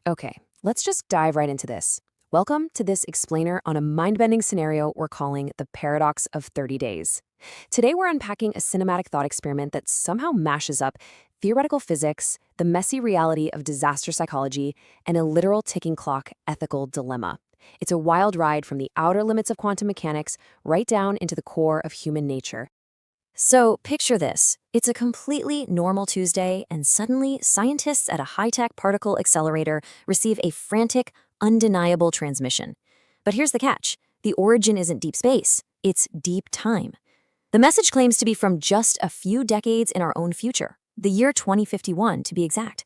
Okay, let's just dive right into this. Welcome to this explainer on a mind-bending scenario we're calling the paradox of 30 days. Today we're unpacking a cinematic thought experiment that somehow mashes up theoretical physics, the messy reality of disaster psychology, and a literal ticking clock ethical dilemma. It's a wild ride from the outer limits of quantum mechanics right down into the core of human nature. So, picture this. It's a completely normal Tuesday, and suddenly, scientists at a high-tech particle accelerator receive a frantic, undeniable transmission. But here's the catch. The origin isn't deep space, it's deep time. The message claims to be from just a few decades in our own future, the year 2051 to be exact.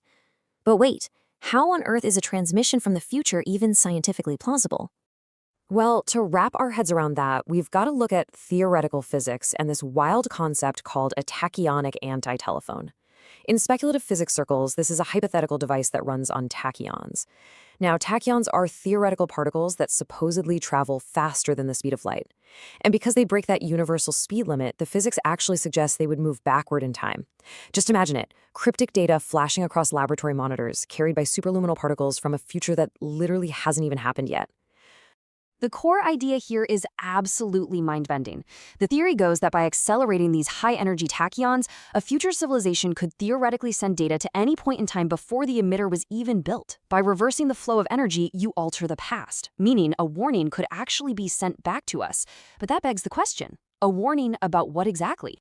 But wait, how on earth is a transmission from the future even scientifically plausible? Well, to wrap our heads around that, we've got to look at theoretical physics and this wild concept called a tachyonic antitelephone. In speculative physics circles, this is a hypothetical device that runs on tachyons. Now, tachyons are theoretical particles that supposedly travel faster than the speed of light. And because they break that universal speed limit, the physics actually suggests they would move backward in time. Just imagine it, cryptic data flashing across laboratory monitors carried by superluminal particles from a future that literally hasn't even happened yet. The core idea here is absolutely mind-bending. The theory goes that by accelerating these high-energy tachyons, a future civilization could theoretically send data to any point in time before the emitter was even built. By reversing the flow of energy, you alter the past, meaning a warning could actually be sent back to us. But that begs the question, a warning about what exactly?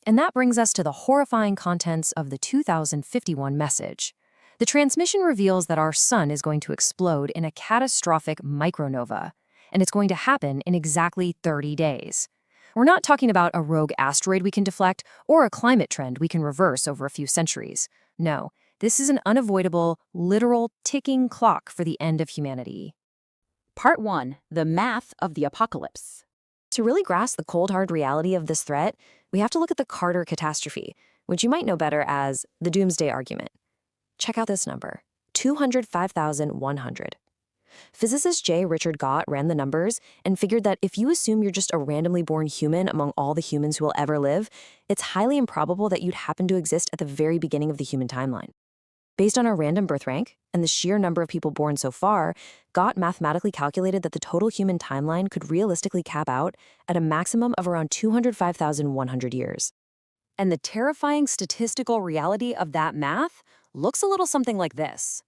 And that brings us to the horrifying contents of the 2051 message. The transmission reveals that our sun is going to explode in a catastrophic micronova, and it's going to happen in exactly 30 days. We're not talking about a rogue asteroid we can deflect or a climate trend we can reverse over a few centuries. No, this is an unavoidable, literal ticking clock for the end of humanity. Part 1. The Math of the Apocalypse. To really grasp the cold hard reality of this threat, we have to look at the Carter catastrophe, which you might know better as the Doomsday Argument. Check out this number, 205,100. Physicist J. Richard Gott ran the numbers and figured that if you assume you're just a randomly born human among all the humans who will ever live, it's highly improbable that you'd happen to exist at the very beginning of the human timeline. Based on our random birth rank and the sheer number of people born so far, Gott mathematically calculated that the total human timeline could realistically cap out at a maximum of around 205,100 years. And the terrifying statistical reality of that math looks a little something like this.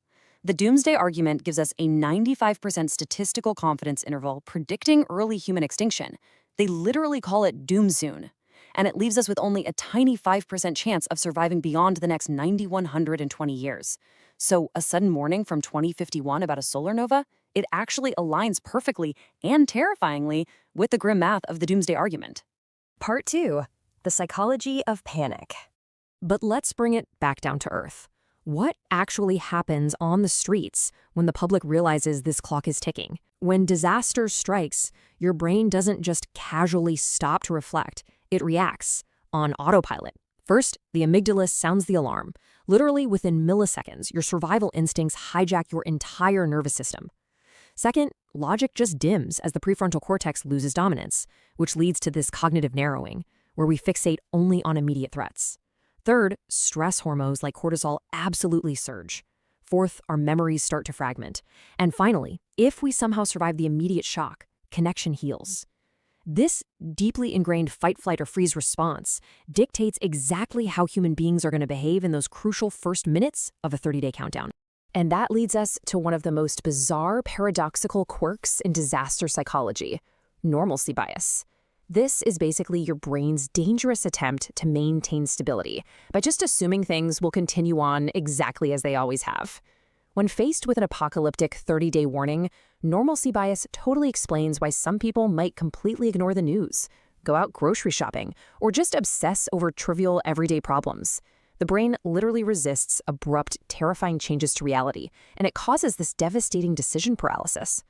The Doomsday Argument gives us a 95% statistical confidence interval predicting early human extinction. They literally call it doom soon. And it leaves us with only a tiny 5% chance of surviving beyond the next 9,120 years. So a sudden warning from 2051 about a solar nova, it actually aligns perfectly and terrifyingly with the grim math of the Doomsday Argument. Part 2. The Psychology of Panic. But let's bring it back down to earth. What actually happens on the streets when the public realizes this clock is ticking? When disaster strikes, your brain doesn't just casually stop to reflect. It reacts on autopilot. First, the amygdala sounds the alarm. Literally within milliseconds, your survival instincts hijack your entire nervous system. Second, logic just dims as the prefrontal cortex loses dominance, which leads to this cognitive narrowing, where we fixate only on immediate threats. Third, stress hormones like cortisol absolutely surge. Fourth, our memories start to fragment. And finally, if we somehow survive the immediate shock, connection heals. This deeply ingrained fight, flight, or freeze response dictates exactly how human beings are going to behave in those crucial first minutes of a 30-day countdown. And that leads us to one of the most bizarre paradoxical quirks in disaster psychology, normalcy bias. This is basically your brain's dangerous attempt to maintain stability by just assuming things will continue on exactly as they always have. When faced with an apocalyptic 30-day warning, normalcy bias totally explains why some people might completely ignore the news, go out grocery shopping, or just obsess over trivial everyday problems. The brain literally resists abrupt, terrifying changes to reality, and it causes this devastating decision paralysis.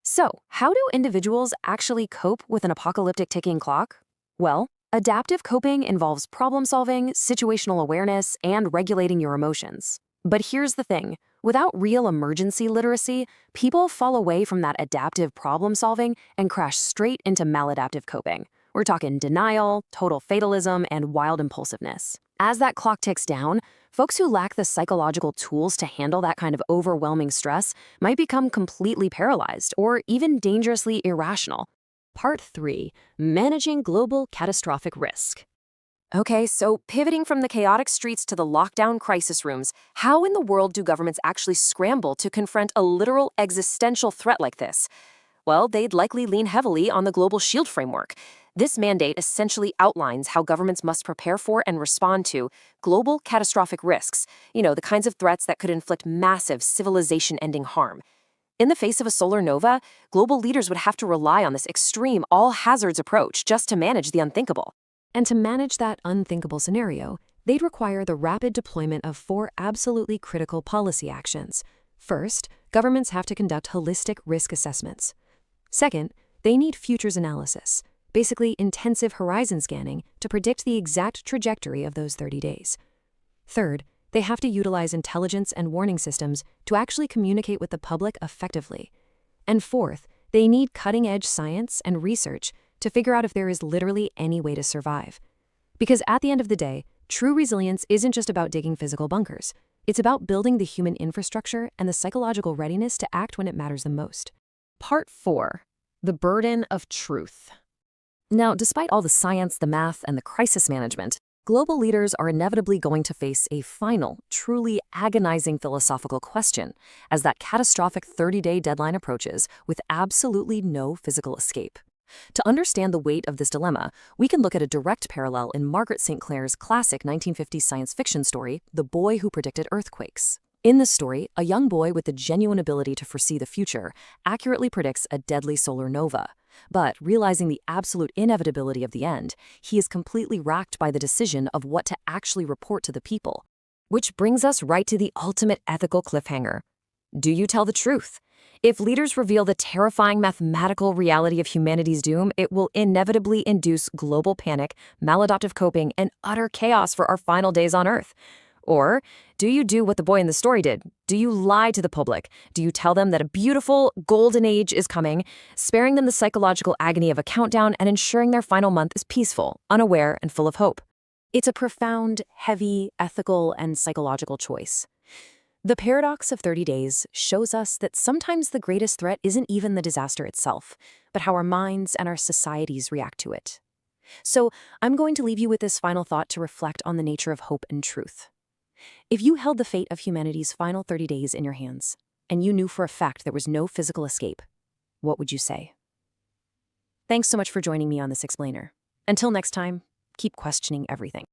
So, how do individuals actually cope with an apocalyptic ticking clock? Well, adaptive coping involves problem solving, situational awareness, and regulating your emotions. But here's the thing, without real emergency literacy, people fall away from that adaptive problem solving and crash straight into maladaptive coping. We're talking denial, total fatalism, and wild impulsiveness. As that clock ticks down, folks who lack the psychological tools to handle that kind of overwhelming stress might become completely paralyzed or even dangerously irrational. Part 3. Managing Global Catastrophic Risk. Okay, so pivoting from the chaotic streets to the lockdown crisis rooms, how in the world do governments actually scramble to confront a literal existential threat like this? Well, they'd likely lean heavily on the Global Shield framework. This mandate essentially outlines how governments must prepare for and respond to global catastrophic risks, the kinds of threats that could inflict massive civilization-ending harm. In the face of a solar nova, global leaders would have to rely on this extreme all-hazards approach just to manage the unthinkable. And to manage that unthinkable scenario, they'd require the rapid deployment of 4 absolutely critical policy actions. First, governments have to conduct holistic risk assessments. Second, they need futures analysis, basically intensive horizon scanning to predict the exact trajectory of those 30 days. Third, they have to utilize intelligence and warning systems to actually communicate with the public effectively. And fourth, they need cutting-edge science and research to figure out if there is literally any way to survive. Because at the end of the day, true resilience isn't just about digging physical bunkers. It's about building the human infrastructure and the psychological readiness to act when it matters the most. Part 4. The Burden of Truth. Now, despite all the science, the math, and the crisis management, global leaders are inevitably going to face a final, truly agonizing philosophical question as that catastrophic 30-day deadline approaches with absolutely no physical escape. To understand the weight of this dilemma, we can look at a direct parallel in Margaret St. Clair's classic 1950s science fiction story, The Boy Who Predicted Earthquakes. In this story, a young boy with the genuine ability to foresee the future accurately predicts a deadly solar nova. But realizing the absolute inevitability of the end, he is completely racked by the decision of what to actually report to the people. Which brings us right to the ultimate ethical cliffhanger. Do you tell the truth? If leaders reveal the terrifying mathematical reality of humanity's doom, it will inevitably induce global panic, maladaptive coping, and utter chaos for our final days on Earth. Or do you do what the boy in the story did? Do you lie to the public? Do you tell them that a beautiful golden age is coming, sparing them the psychological agony of a countdown and ensuring their final month is peaceful, unaware, and full of hope? It's a profound, heavy, ethical, and psychological choice. The paradox of 30 days shows us that sometimes the greatest threat isn't even the disaster itself, but how our minds and our societies react to it. So I'm going to leave you with this final thought to reflect on the nature of hope and truth. If you held the fate of humanity's final 30 days in your hands, and you knew for a fact there was no physical escape, what would you say? Thanks so much for joining me on this explainer. Until next time, keep questioning everything.